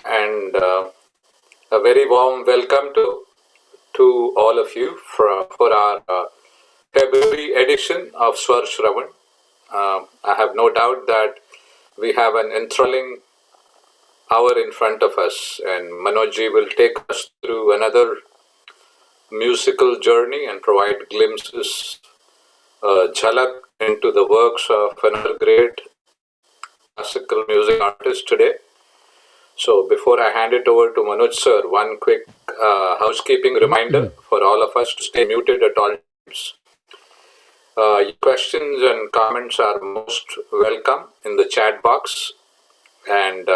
and a very warm welcome to all of you for our February edition of Swar Shravan. I have no doubt that we have an enthralling hour in front of us, and Manojji will take us through another musical journey and provide glimpses, jhalak into the works of another great classical music artist today. So before I hand it over to Manoj sir, one quick housekeeping reminder for all of us to stay muted at all times. Your questions and comments are most welcome in the chat box, and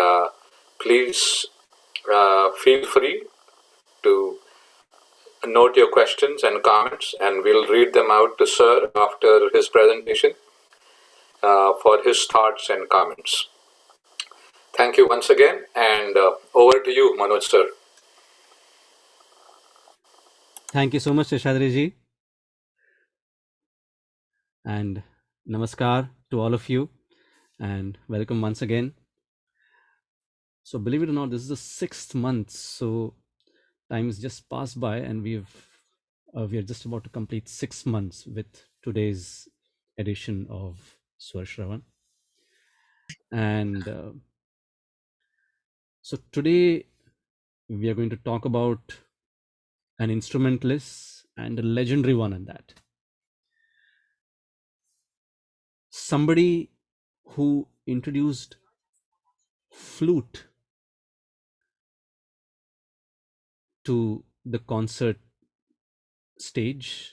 please feel free to note your questions and comments, and we'll read them out to sir after his presentation for his thoughts and comments. Thank you once again, and over to you, Manoj sir. Thank you so much, Seshadri ji. And namaskar to all of you. And welcome once again. So, believe it or not, this is the 6th month. So, time has just passed by, and we are just about to complete 6 months with today's edition of Swar Shravan. And so, today we are going to talk about an instrumentalist and a legendary one at that. Somebody who introduced flute to the concert stage,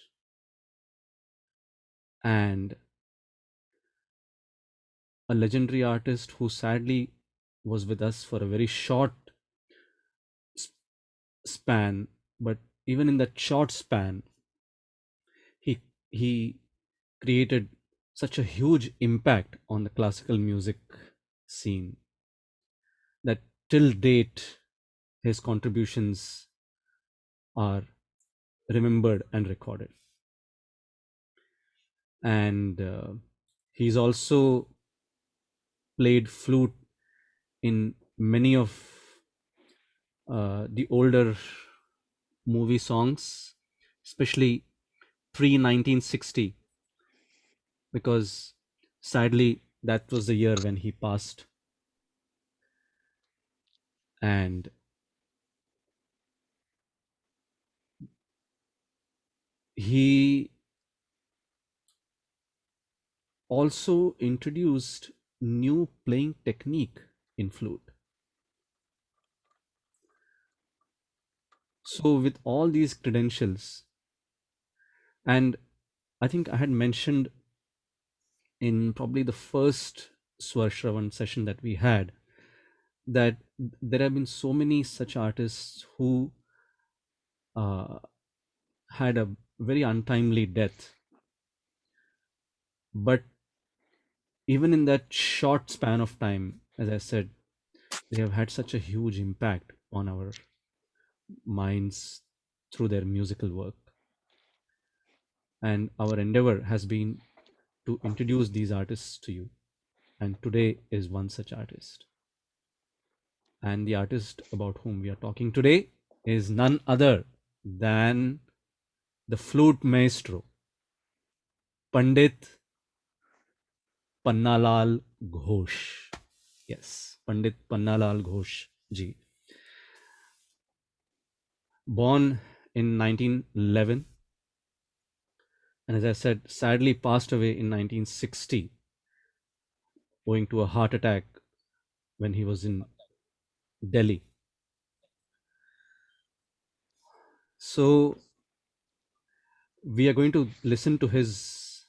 and a legendary artist who sadly was with us for a very short span, but even in that short span he created such a huge impact on the classical music scene that till date his contributions are remembered and recorded. And he's also played flute in many of the older movie songs, especially pre 1960, because sadly that was the year when he passed. And he also introduced new playing technique in flute. So with all these credentials, and I think I had mentioned in probably the first Swar Shravan session that we had, that there have been so many such artists who had a very untimely death, but even in that short span of time, as I said, they have had such a huge impact on our minds through their musical work. And our endeavor has been to introduce these artists to you. And today is one such artist. And the artist about whom we are talking today is none other than the flute maestro, Pandit Pannalal Ghosh. Yes, Pandit Pannalal Ghosh ji. Born in 1911, and as I said, sadly passed away in 1960 owing to a heart attack when he was in Delhi. So we are going to listen to his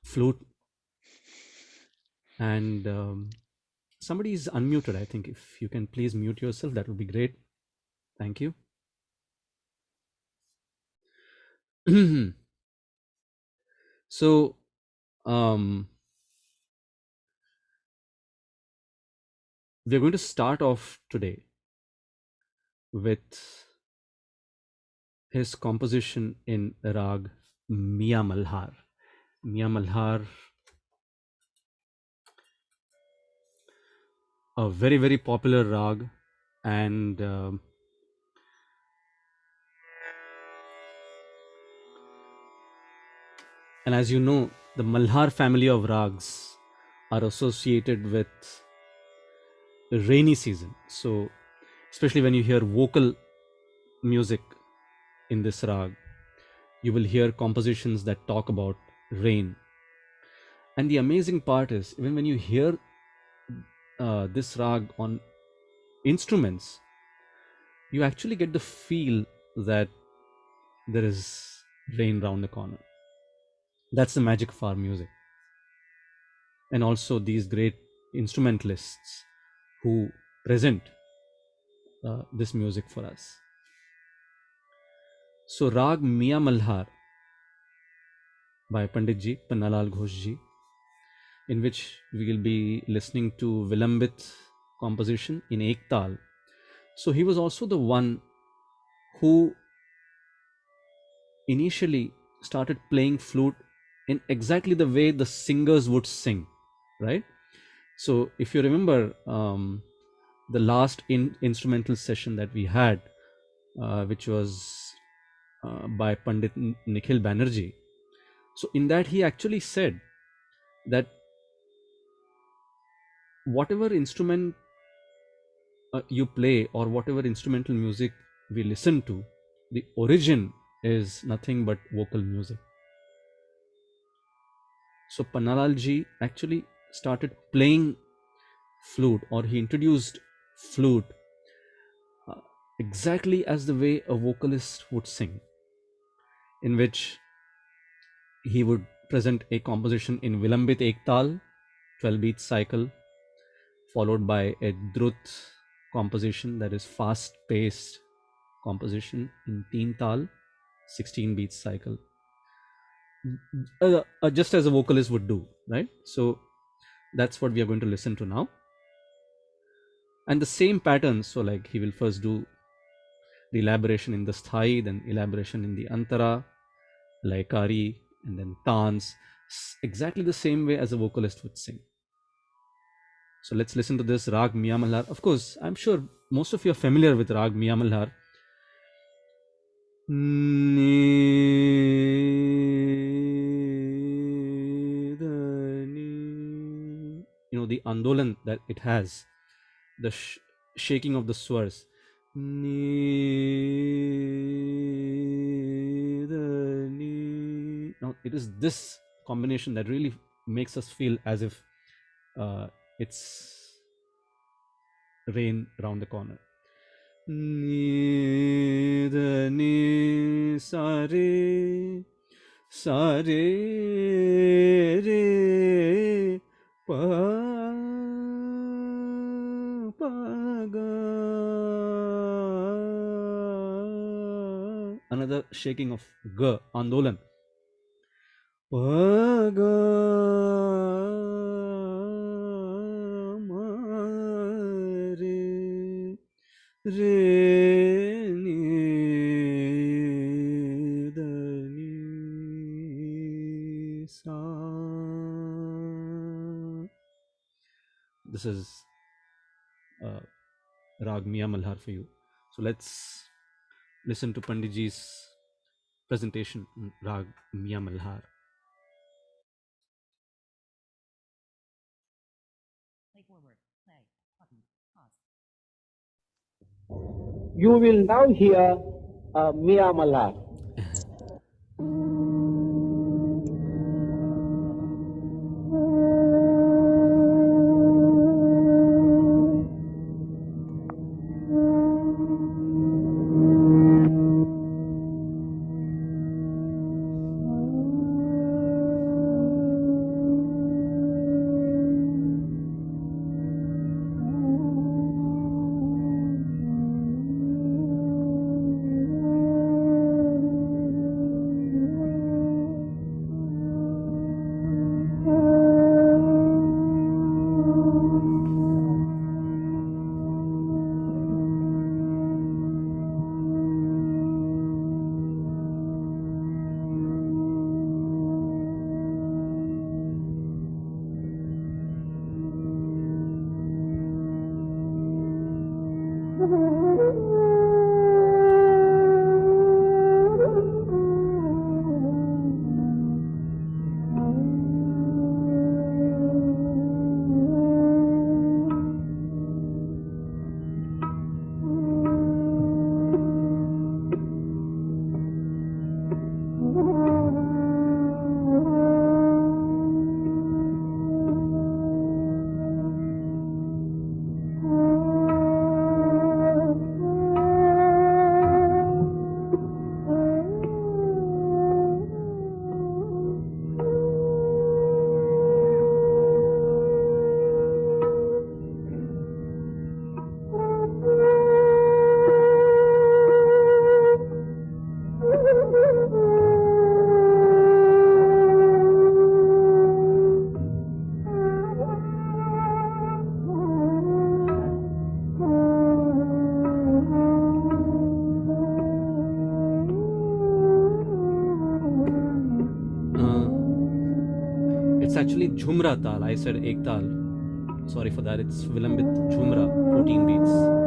flute, and somebody is unmuted. I think if you can please mute yourself, that would be great. Thank you. So we're going to start off today with his composition in Rag Mia Malhar. Mia Malhar a very, very popular rag, and as you know, the Malhar family of rags are associated with rainy season. So, especially when you hear vocal music in this rag, you will hear compositions that talk about rain. And the amazing part is, even when you hear this rag on instruments, you actually get the feel that there is rain round the corner. That's the magic of our music. And also these great instrumentalists who present this music for us. So Rag Mia Malhar by Pandit Ji, Pannalal Ghosh Ji, in which we will be listening to Vilambit composition in Ek Tal. So he was also the one who initially started playing flute in exactly the way the singers would sing, right? So if you remember the last instrumental session that we had, which was by Pandit Nikhil Banerjee. So in that he actually said that whatever instrument you play or whatever instrumental music we listen to, the origin is nothing but vocal music. So Pannalal ji actually started playing flute, or he introduced flute exactly as the way a vocalist would sing, in which he would present a composition in Vilambit Ek Tal, 12 beat cycle, followed by a Drut composition, that is fast paced composition in Teen Tal, 16 beat cycle, just as a vocalist would do, right? So that's what we are going to listen to now. And the same pattern, so like he will first do the elaboration in the sthai, then elaboration in the antara, laikari, and then tans, exactly the same way as a vocalist would sing. So let's listen to this Rag Mia Malhar. Of course, I'm sure most of you are familiar with Rag Mia Malhar. You know, the andolan that it has, the shaking of the swars. Now, it is this combination that really makes us feel as if it's rain around the corner. Ni da ni sa re re pa pa ga. Another shaking of ga, andolan. Pa ga ma re re ni da ni sa. This is Rag Mia Malhar for you. So let's listen to Panditji's presentation in Rag Mia Malhar. You will now hear Mia Malhar. It's actually Jhumra Tal. I said Ek Tal. Sorry for that. It's Vilambit Jhumra, 14 beats.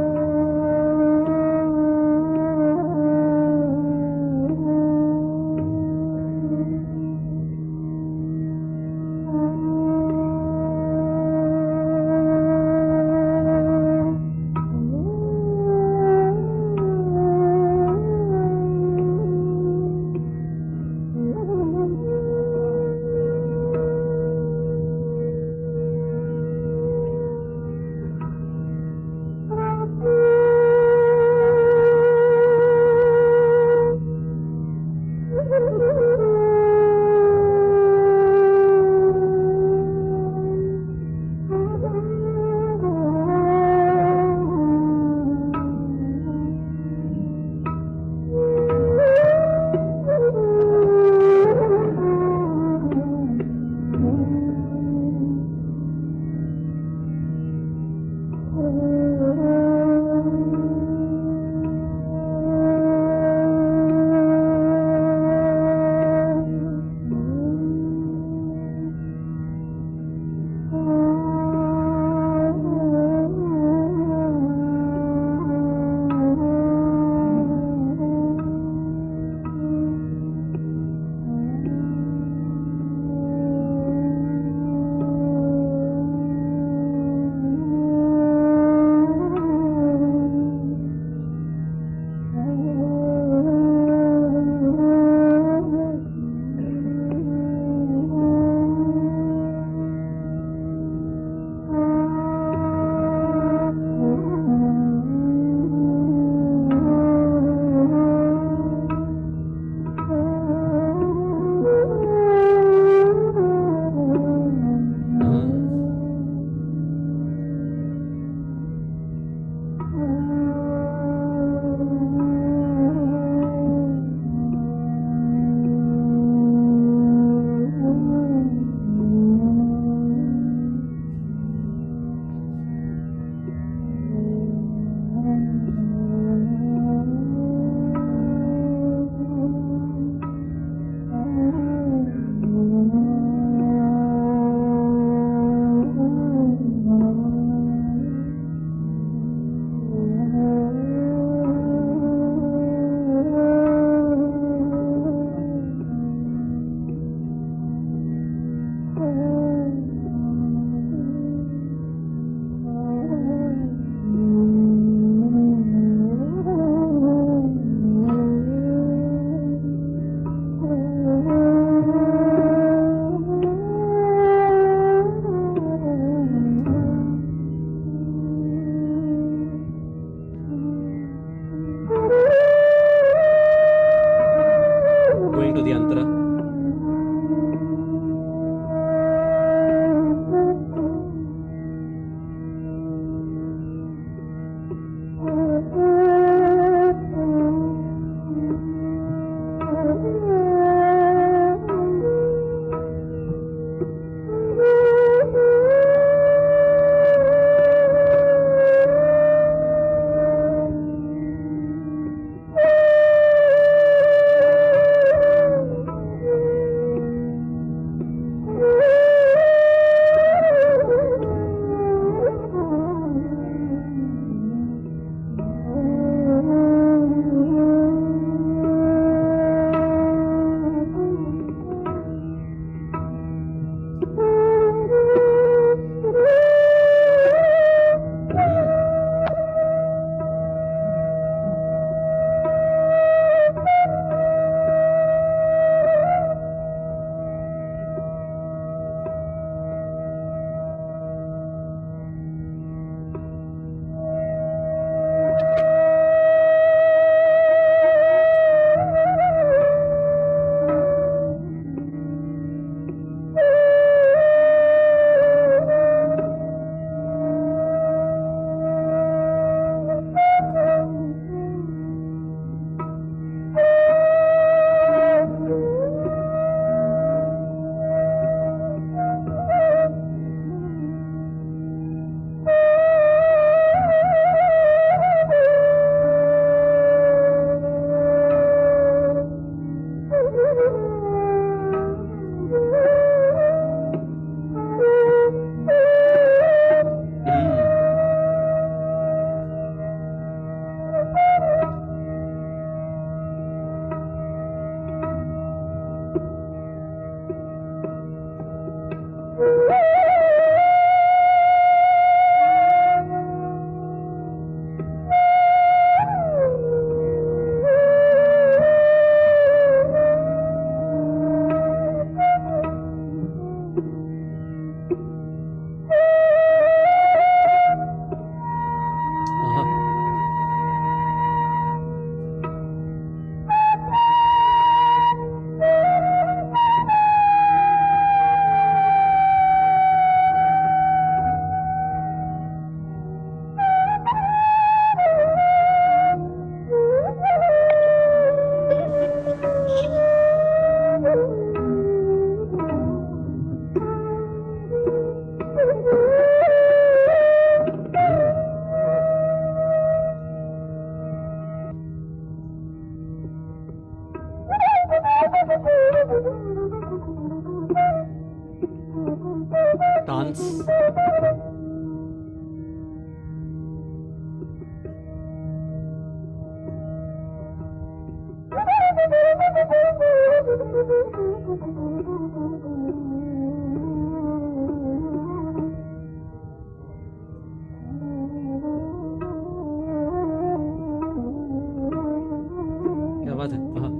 क्या बात है। हाँ।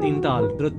तीन ताल द्रुत।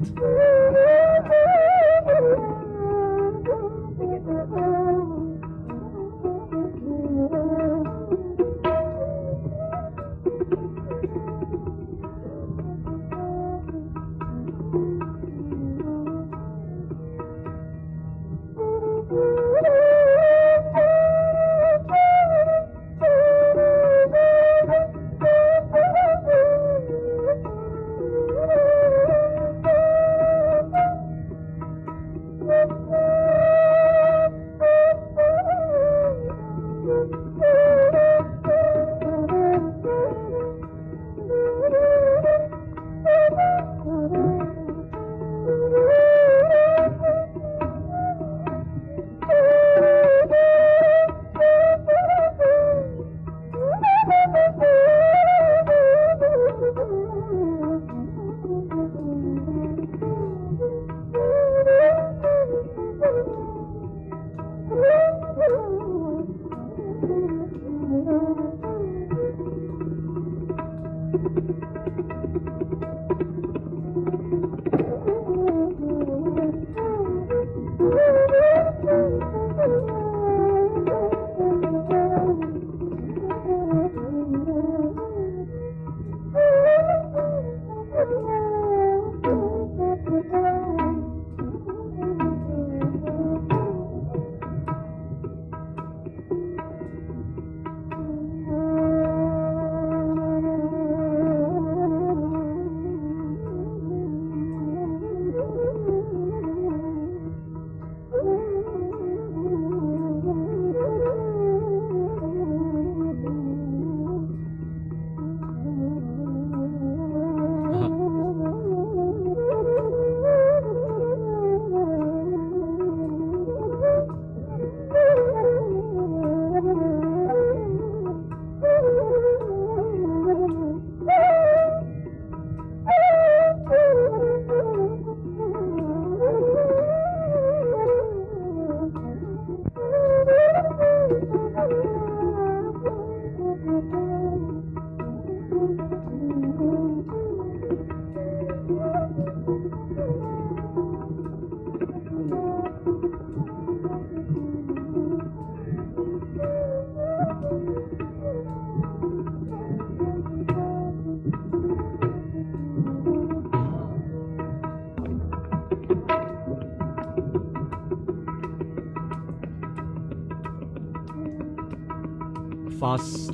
fast.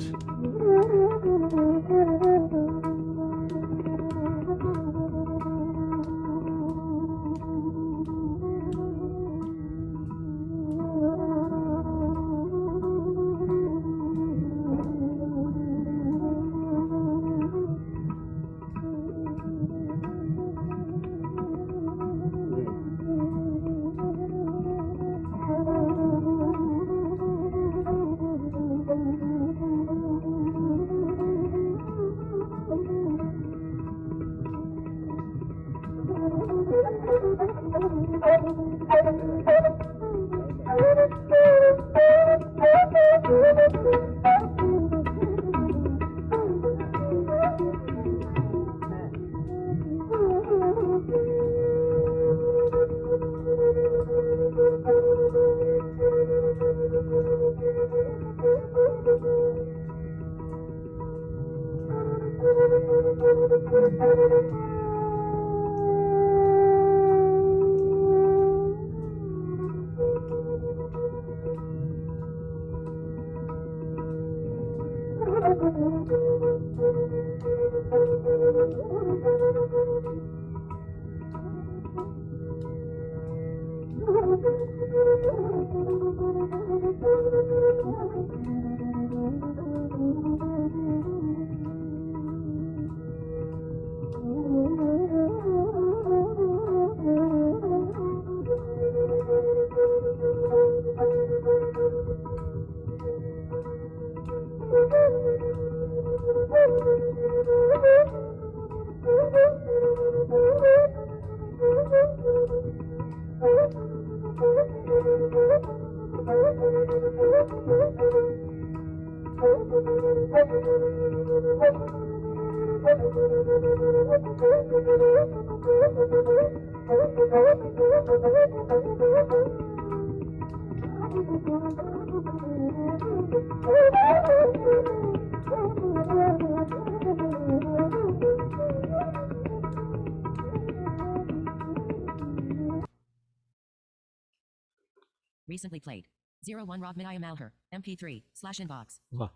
Recently played. 01 Rob Minaya Malher. MP3/inbox. Wow.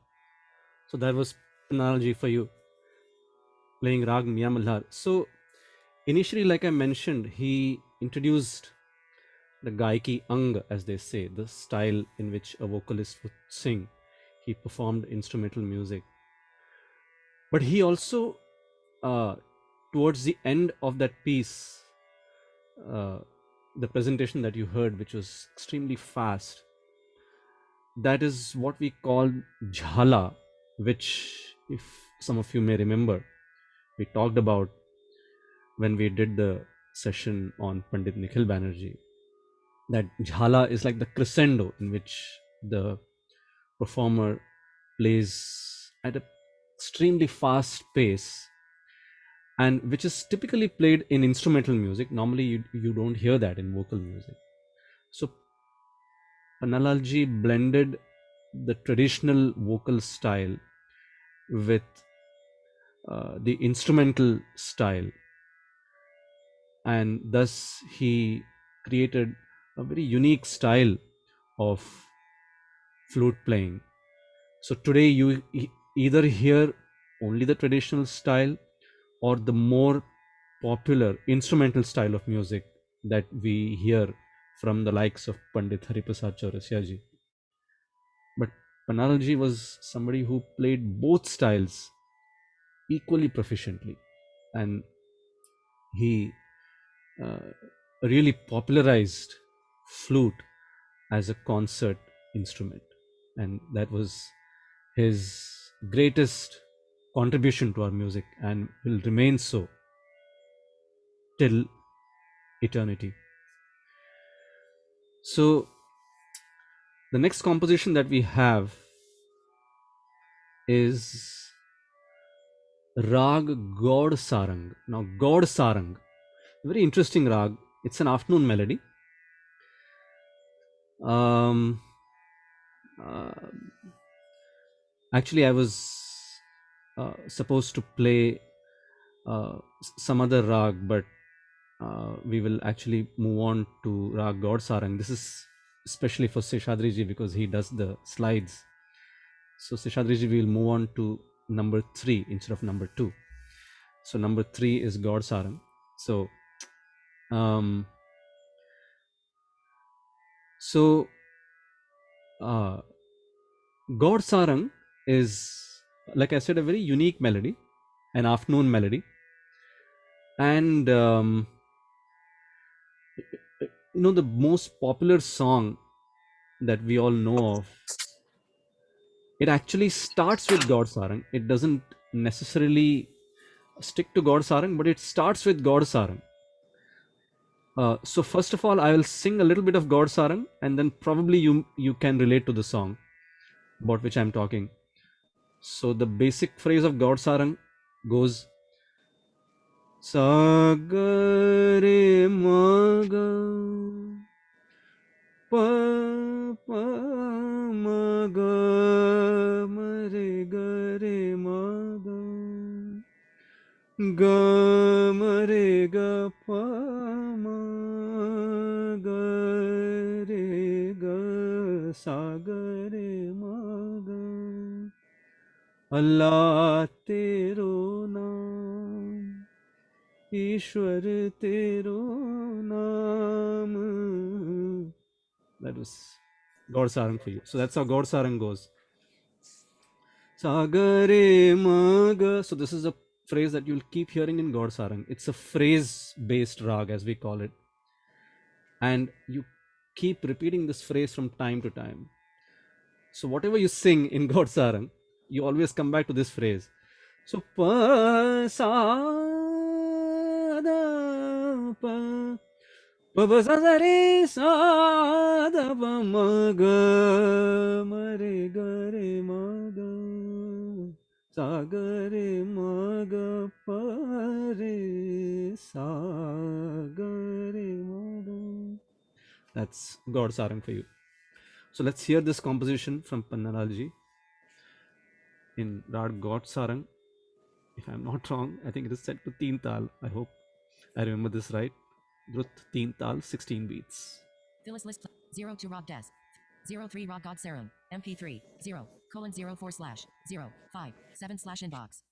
So that was Panalji for you, playing Rag Mia Malhar. So initially, like I mentioned, he introduced the Gaiki Ang, as they say, the style in which a vocalist would sing. He performed instrumental music. But he also, towards the end of that piece, the presentation that you heard, which was extremely fast, that is what we call jhala, which, if some of you may remember, we talked about when we did the session on Pandit Nikhil Banerjee. That jhala is like the crescendo in which the performer plays at an extremely fast pace, and which is typically played in instrumental music. Normally you don't hear that in vocal music. So Panalalji blended the traditional vocal style with the instrumental style, and thus he created a very unique style of flute playing. So today you either hear only the traditional style or the more popular instrumental style of music that we hear from the likes of Pandit Hariprasad Chaurasia ji. But Panalalji was somebody who played both styles equally proficiently, and he really popularized flute as a concert instrument, and that was his greatest contribution to our music and will remain so till eternity. So the next composition that we have is Rag God Sarang. Now God Sarang, very interesting rag. It's an afternoon melody. Actually, I was supposed to play some other rag, but we will actually move on to Rag God Sarang. This is especially for Seshadri ji because he does the slides. So Seshadriji, we will move on to number 3 instead of number 2. So number 3 is God Sarang. So God Sarang is, like I said, a very unique melody, an afternoon melody. And the most popular song that we all know of, it actually starts with God Sarang. It doesn't necessarily stick to God Sarang, but it starts with God Sarang. So first of all, I will sing a little bit of God Sarang, and then probably you can relate to the song about which I'm talking. So the basic phrase of God Sarang goes Sa ga re ma ga pa pa ma ga ma re ga re ma ga ga ma re ga pa ma ga re ga sa ga re ma ga Allah tero naam ईश्वर तेरो नाम. That was God Sarang for you. So that's how God Sarang goes. Sagare maga. So this is a phrase that you'll keep hearing in God Sarang. It's a phrase-based rag, as we call it. And you keep repeating this phrase from time to time. So whatever you sing in God Sarang, you always come back to this phrase. So pa sa da pa pa pa sa sa re sa da pa ma ga ma re ga re ma ga sa ga re ma ga pa re sa ga re ma ga. That's God Sarang for you. So let's hear this composition from Pannalal in Rag God Sarang. If I'm not wrong, I think it is set to Teen Tal. I hope I remember this right. Drut Teen Tal, 16 beats. Phyllis list 0 to Rog Des 03 Rog God Sarang MP3 0 :04 / 0 5 7 / inbox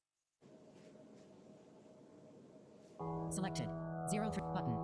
selected 03 button.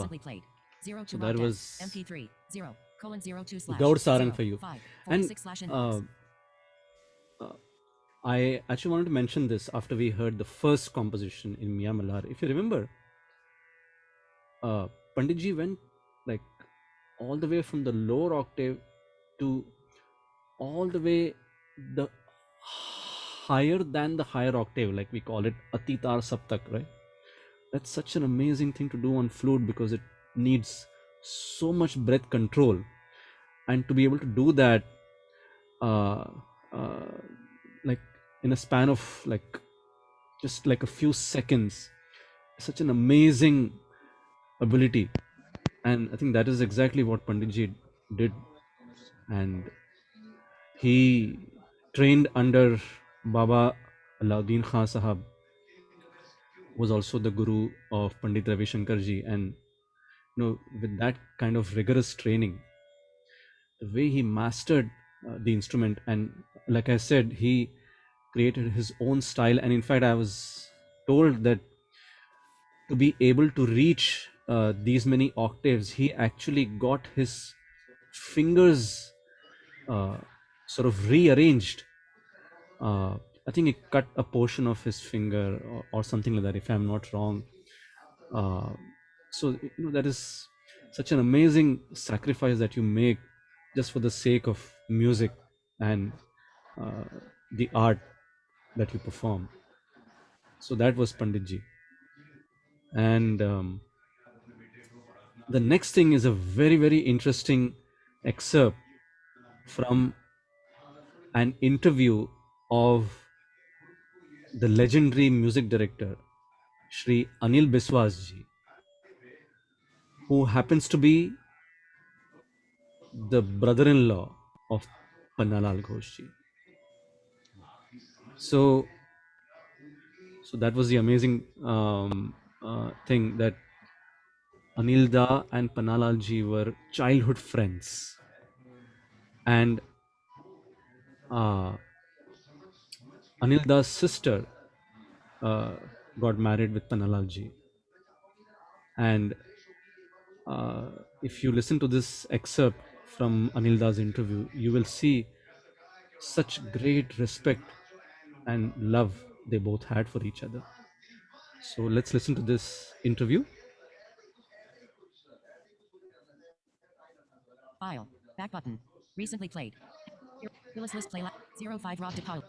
Recently played. 0 So to that Rob was Des. MP3. 0:02 the slash Gaud Sarang 0, for you. 5, And 46 slash inbox. I actually wanted to mention this after we heard the first composition in Mia Malhar. If you remember, Panditji went like all the way from the lower octave to all the way the higher than the higher octave, like we call it Atitar Saptak, right? That's such an amazing thing to do on flute because it needs so much breath control, and to be able to do that uh, uh, like in a span of like just like a few seconds, such an amazing ability. And I think that is exactly what Panditji did. And he trained under Baba Alauddin Khan Sahab, was also the guru of Pandit Ravi Shankar ji. And with that kind of rigorous training, the way he mastered the instrument, and like I said, he created his own style. And in fact, I was told that to be able to reach these many octaves, he actually got his fingers sort of rearranged. I think he cut a portion of his finger, or something like that, if I'm not wrong. So that is such an amazing sacrifice that you make just for the sake of music and the art that you perform. So that was Panditji. And the next thing is a very, very interesting excerpt from an interview of the legendary music director Shri Anil Biswas ji, who happens to be the brother-in-law of Pannalal Ghosh ji. So that was the amazing thing, that Anil Da and Pannalal ji were childhood friends, and Anil Da's sister got married with Pannalal ji. And if you listen to this excerpt from Anil Da's interview, you will see such great respect and love they both had for each other. So let's listen to this interview. File. Back button. Recently played. Phyllis list play. 05 Rob DePaul.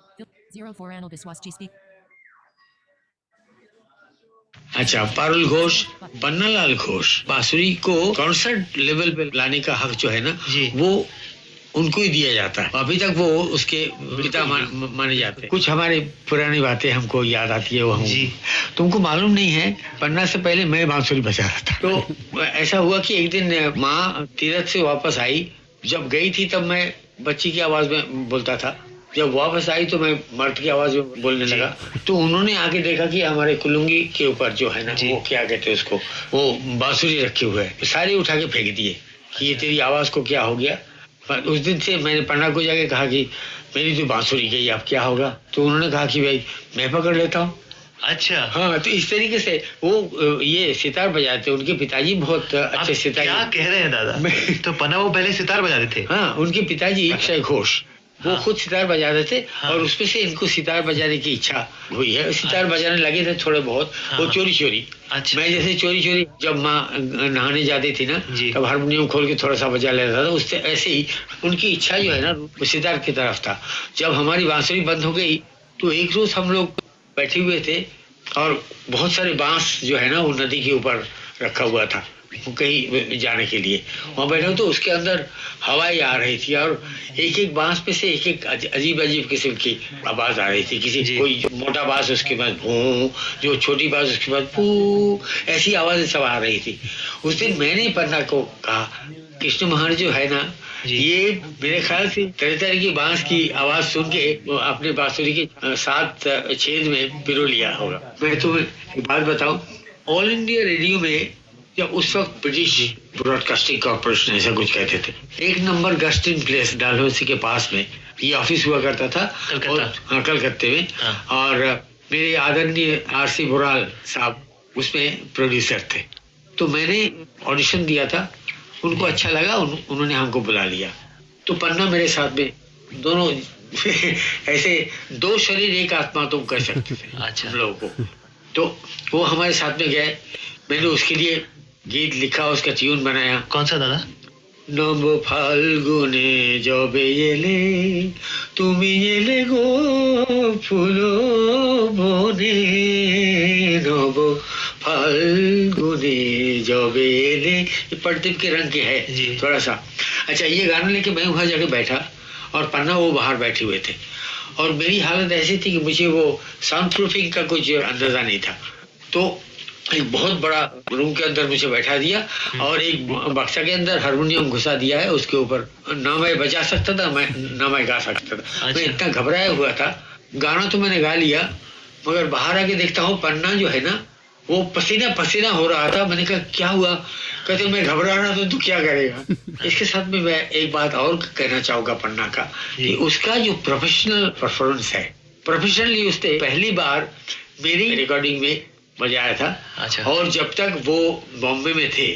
04 Anil Biswas G speak. अच्छा, पारुल घोष, पन्नालाल घोष बांसुरी को concert level पे लाने का हक जो है ना, वो उनको ही दिया जाता है। अभी तक वो उसके पिता माने जाते हैं। कुछ हमारे पुरानी बातें हमको याद आती है। वो तुमको मालूम नहीं है, पन्ना से पहले मैं बांसुरी बजा रहा था। तो ऐसा हुआ कि एक दिन माँ तीरथ से वापस आई, जब गई थी तब मैं बच्ची की आवाज में बोलता था, जब वापस आई तो मैं मर्द की आवाज में बोलने लगा। तो उन्होंने आके देखा कि हमारे कुलुंगी के ऊपर जो है ना, वो क्या कहते हैं उसको, वो बांसुरी रखे हुए है, सारे उठा के फेंक दिए कि ये तेरी आवाज को क्या हो गया। उस दिन से मैंने पन्ना को जाके कहा कि मेरी तो बांसुरी गई, अब क्या होगा। तो उन्होंने कहा कि भाई मैं पकड़ लेता हूँ। अच्छा, हाँ, तो इस तरीके से वो ये सितार बजाते, उनके पिताजी बहुत अच्छे सितार। क्या कह रहे हैं दादा? तो पन्ना वो पहले सितार बजाते थे? हाँ, उनके पिताजी अक्षय घोष, वो खुद सितार बजाते थे। और उसमें से इनको सितार बजाने की इच्छा हुई है। सितार बजाने लगे थे थोड़े बहुत, वो चोरी चोरी। अच्छा। मैं जैसे चोरी चोरी जब माँ नहाने जाती थी ना, तब हारमोनियम खोल के थोड़ा सा बजा लेता था। उससे ऐसे ही उनकी इच्छा जो है ना, वो सितार की तरफ था। जब हमारी बांसुरी बंद हो गई तो एक रोज हम लोग बैठे हुए थे और बहुत सारे बांस जो है ना, वो नदी के ऊपर रखा हुआ था कहीं जाने के लिए। वहां बैठा तो उसके अंदर हवाएं आ रही थी और एक एक बांस पे से एक एक अजीब अजीब किस्म की आवाज आ रही थी। किसी कोई मोटा बांस, उसके बाद भू, जो छोटी बांस उसके बाद पू, ऐसी आवाजें सब आ रही थी। उस दिन मैंने पन्ना को कहा, कृष्ण महान जो है ना, ये मेरे ख्याल से तरह तरह की बांस की आवाज सुन के अपने बांसुरी के 7 छेद में पिरो लिया होगा। मैं तुम्हें एक बात बताऊं, ऑल इंडिया रेडियो में जब उस वक्त ब्रिटिश ब्रॉडकास्टिंग कॉर्पोरेशन ऐसा कुछ कहते थे, 1 नंबर गस्टिन प्लेस डालहौसी के पास में ये ऑफिस हुआ करता था, कलकत्ते में। और मेरे आदरणीय आरसी बुराल साहब उसमें प्रोड्यूसर थे। तो मैंने ऑडिशन दिया था, उनको अच्छा लगा, उन्होंने हमको बुला लिया। तो पन्ना मेरे साथ में, दोनों ऐसे दो शरीर एक आत्मा तुम कर सकते थे अच्छा। हम लोगों को। तो वो हमारे साथ में गए, मैंने उसके लिए गीत लिखा, उसका ट्यून बनाया। कौन सा दादा? নব ফাল্গুনে যবে এলে তুমি এলে গো ফুল বনে, নব फाल्गुने जबे एले, ये प्रदीप के रंग के है जी। थोड़ा सा। अच्छा, ये गाना लेके मैं वहां जाके बैठा और पन्ना वो बाहर बैठे हुए थे, और मेरी हालत ऐसी थी कि मुझे वो साउंड प्रूफिंग का कुछ अंदाजा नहीं था। तो एक बहुत बड़ा रूम के अंदर मुझे बैठा दिया और एक बक्सा के अंदर हारमोनियम घुसा दिया है, उसके ऊपर ना मैं बजा सकता था, ना मैं गा सकता था। मैं इतना घबराया हुआ था। गाना तो मैंने गा लिया, मगर बाहर आके देखता हूँ पन्ना जो है ना, वो पसीना पसीना हो रहा था। मैंने कहा क्या हुआ? कहते मैं घबरा रहा था, तू क्या करेगा? इसके साथ में मैं एक बात और कहना चाहूंगा पन्ना का, कि उसका जो प्रोफेशनल परफॉर्मेंस है, प्रोफेशनली उसने पहली बार मेरी रिकॉर्डिंग में बजाया था। अच्छा। और जब तक वो बॉम्बे में थे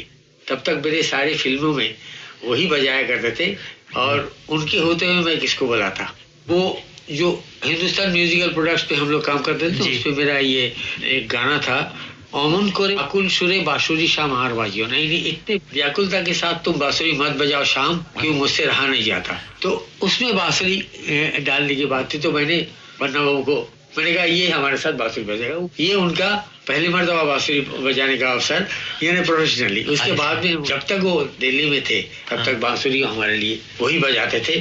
तब तक मेरे सारी फिल्मों में वही बजाया करते थे, और उनके होते हुए मैं किसको बुलाता। वो जो हिंदुस्तान म्यूजिकल प्रोडक्ट्स पे हम लोग काम करते थे, उस पे मेरा ये एक गाना था, अमन करे अकुल सुरे बांसुरी शाम हार बाजियो, नहीं इतने व्याकुलता के साथ तुम बांसुरी मत बजाओ शाम, क्यों मुझसे रहा नहीं जाता। तो उसमें बांसुरी डालने की बात थी, तो मैंने पन्ना बाबू को मैंने कहा ये हमारे साथ बांसुरी बजेगा। ये उनका पहली मर्तबा बांसुरी बजाने का अवसर, यानी प्रोफेशनली। उसके बाद में जब तक वो दिल्ली में थे तब तक बांसुरी हमारे लिए वही बजाते थे,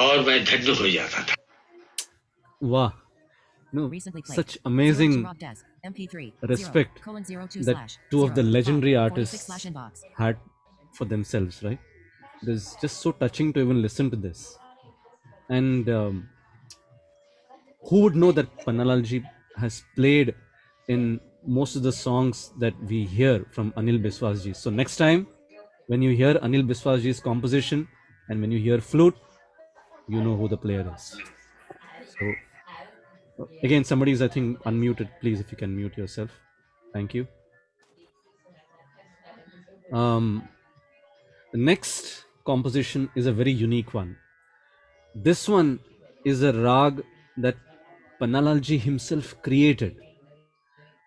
और मैं धन्य हो जाता था। Wow. No, Recently played. such 0 amazing to Rob Des. MP3. respect 0:02 that slash two of the 0 legendary 5 artists 46 inbox. had for themselves, right? It is just so touching to even listen to this. And who would know that Pannalalji has played in most of the songs that we hear from Anil Biswasji. So next time when you hear Anil Biswasji's composition and when you hear flute, you know who the player is. So again, somebody is, I think, unmuted. Please, if you can mute yourself. Thank you. The next composition is a very unique one. This one is a rag that Pannalalji himself created,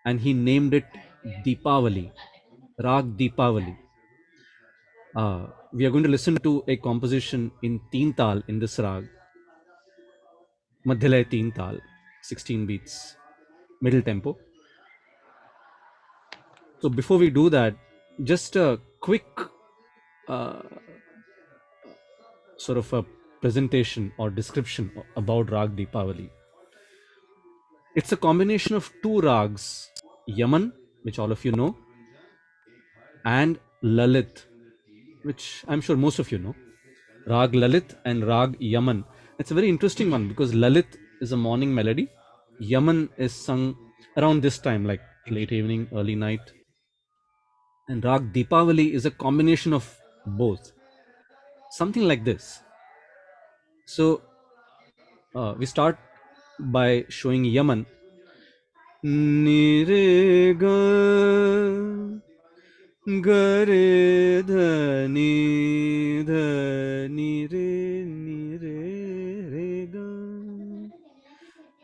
and he named it Deepavali, Rag Deepavali. We are going to listen to a composition in Teen Tal in this rag, Madhyalaya Teen Tal, 16 beats, middle tempo. So before we do that, just a quick sort of a presentation or description about Rag Deepavali. It's a combination of two rags, Yaman, which all of you know, and Lalit, which I'm sure most of you know. Rag Lalit and Rag Yaman. It's a very interesting one because Lalit is a morning melody. Yaman is sung around this time, like late evening, early night. And Rag Deepavali is a combination of both. Something like this. So we start by showing Yaman. Ni re ga ga re dha ni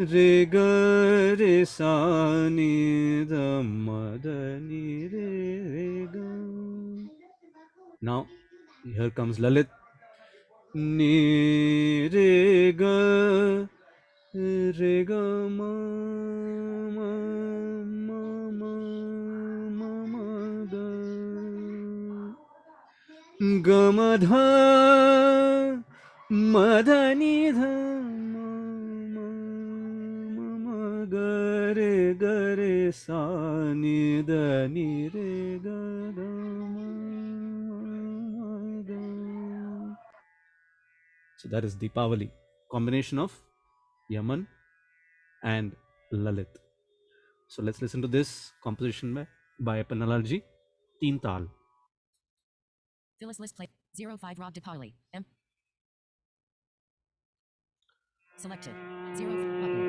re ga re sa ni dha ma dha ni re ga. Now here comes Lalit. Ni re ga ma ma ma ma ma ga ma dha ma dha ni dha ma ga re sa ni dha ni re ga da ma ga. So that is Deepavali, combination of Yaman and Lalit. So let's listen to this composition by Pannalalji, Teen Tal. Phyllis list play 05 Rob Deepavali. Selected 0 button.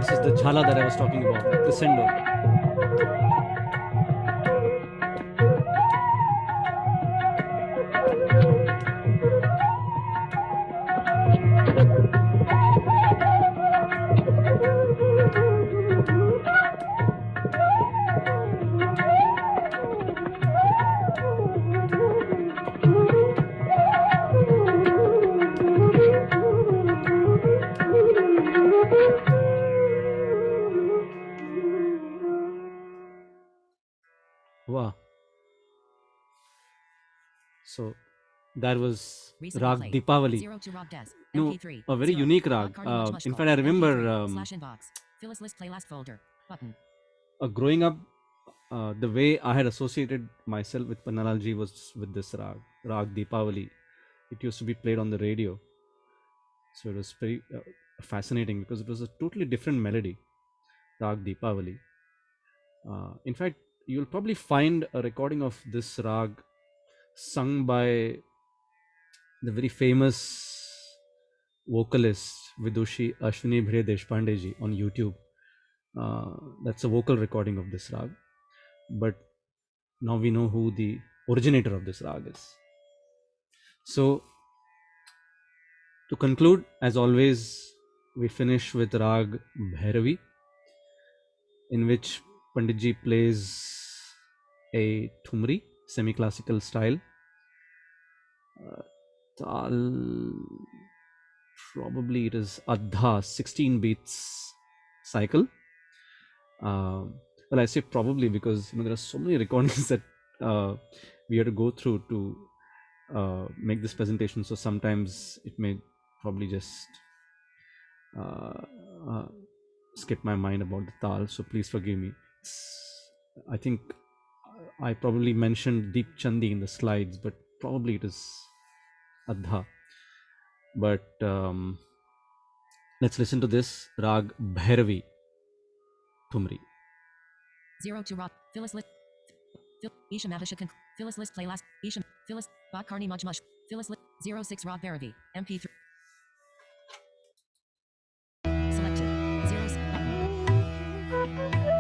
This is the jhala that I was talking about, the crescendo. Wow. So that was Recently Rag played. Deepavali. 0 to Rag Des. No, MP3. a very 0. unique Rag rag. Karni Much Much In Call. fact, I remember MP3. /inbox. Phyllis list playlist folder. Button. growing up, the way I had associated myself with Pannalalji was with this rag, Rag Deepavali. It used to be played on the radio. So it was very fascinating because it was a totally different melody, Rag Deepavali. In fact, you'll probably find a recording of this rag sung by the very famous vocalist Vidushi Ashwini Bhre Deshpande ji on YouTube. That's a vocal recording of this rag. But now we know who the originator of this rag is. So, to conclude, as always, we finish with Rag Bhairavi, in which Panditji plays a thumri, semi-classical style. Tal, probably it is Adha, 16 beats cycle. Well, I say probably because there are so many recordings that we had to go through to make this presentation. So sometimes it may probably just skip my mind about the tal. So please forgive me. I think I probably mentioned Deep Chandi in the slides, but probably it is Adha. But let's listen to this Rag Bhairavi Thumri. 0 to Rag. Phyllis list. Isha Mavisha. Phyllis list playlist. Isha. Phyllis. Bak Karni Much Much. Phyllis list. 06 Rag Bhairavi. MP3. Selected. 0. Button.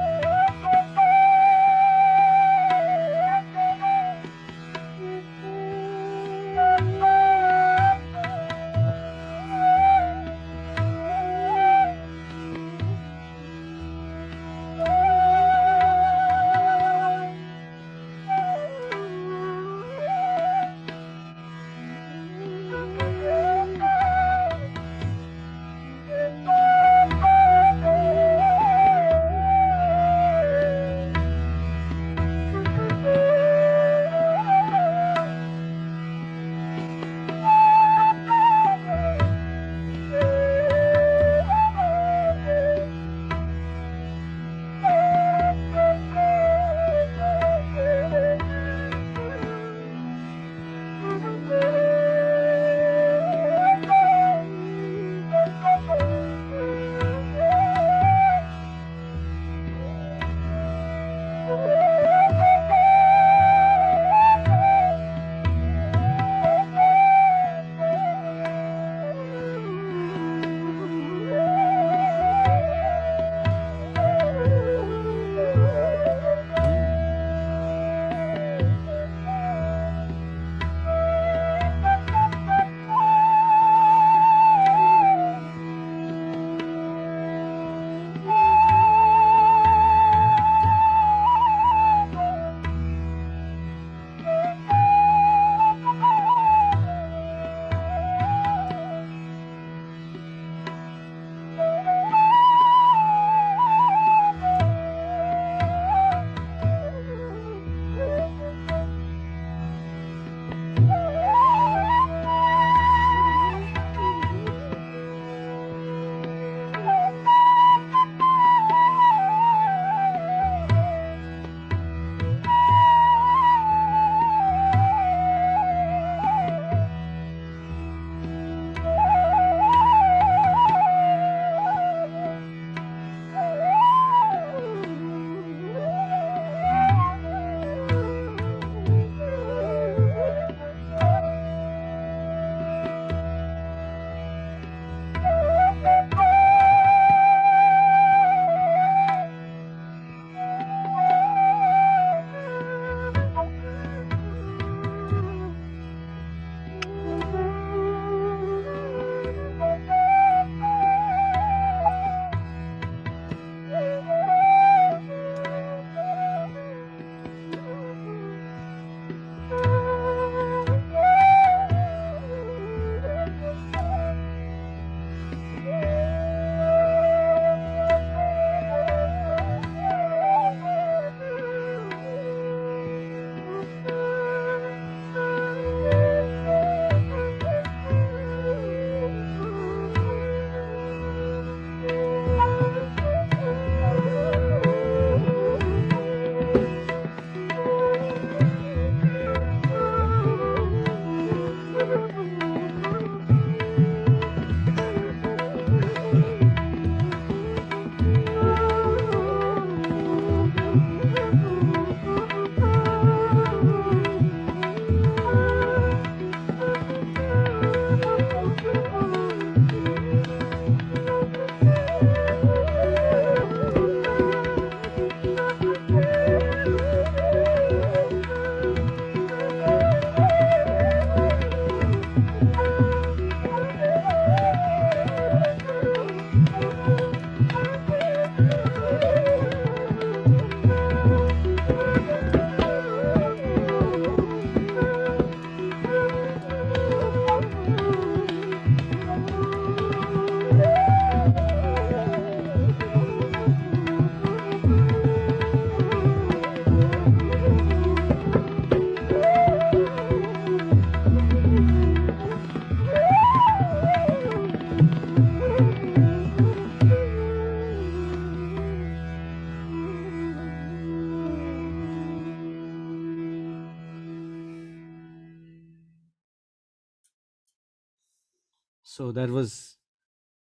So that was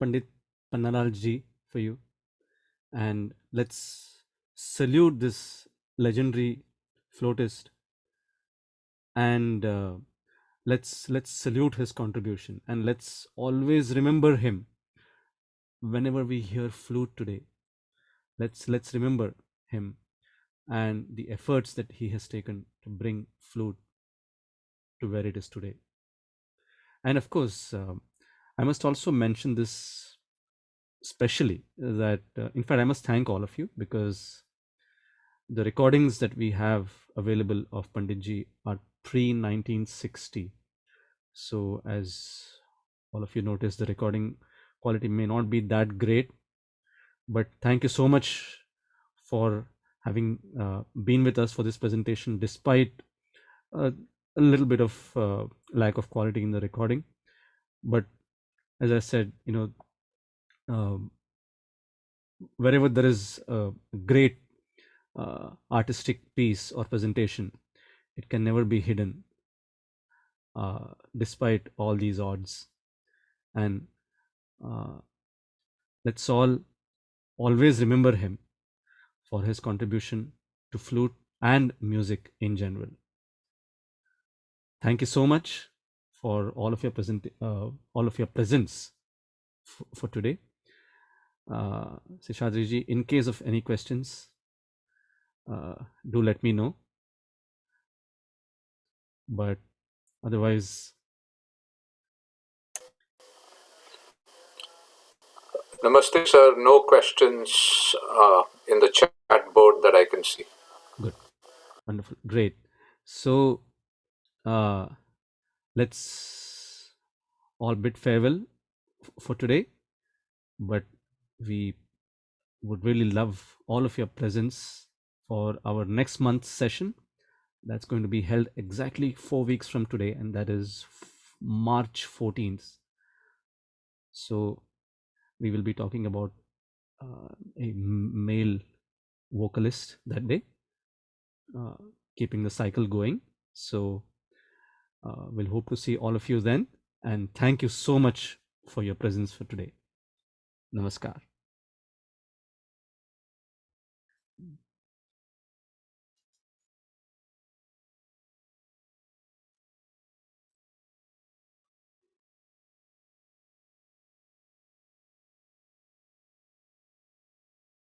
Pandit Pannalal ji for you. And let's salute this legendary flautist, and let's salute his contribution, and let's always remember him whenever we hear flute today. Let's remember him and the efforts that he has taken to bring flute to where it is today. And of course, I must also mention this specially, that in fact I must thank all of you, because the recordings that we have available of Panditji are pre 1960. So as all of you notice, the recording quality may not be that great, but thank you so much for having been with us for this presentation, despite a little bit of lack of quality in the recording. But as I said, wherever there is a great artistic piece or presentation, it can never be hidden, despite all these odds. And let's all always remember him for his contribution to flute and music in general. Thank you so much for all of your presence for today. Seshadri ji, in case of any questions, do let me know. But otherwise, Namaste, sir. No questions in the chat board that I can see. good, wonderful, great. So let's all bid farewell for today, but we would really love all of your presence for our next month's session. That's going to be held exactly 4 weeks from today, and that is March 14th. So we will be talking about a male vocalist that day, keeping the cycle going. So we'll hope to see all of you then, and thank you so much for your presence for today. Namaskar.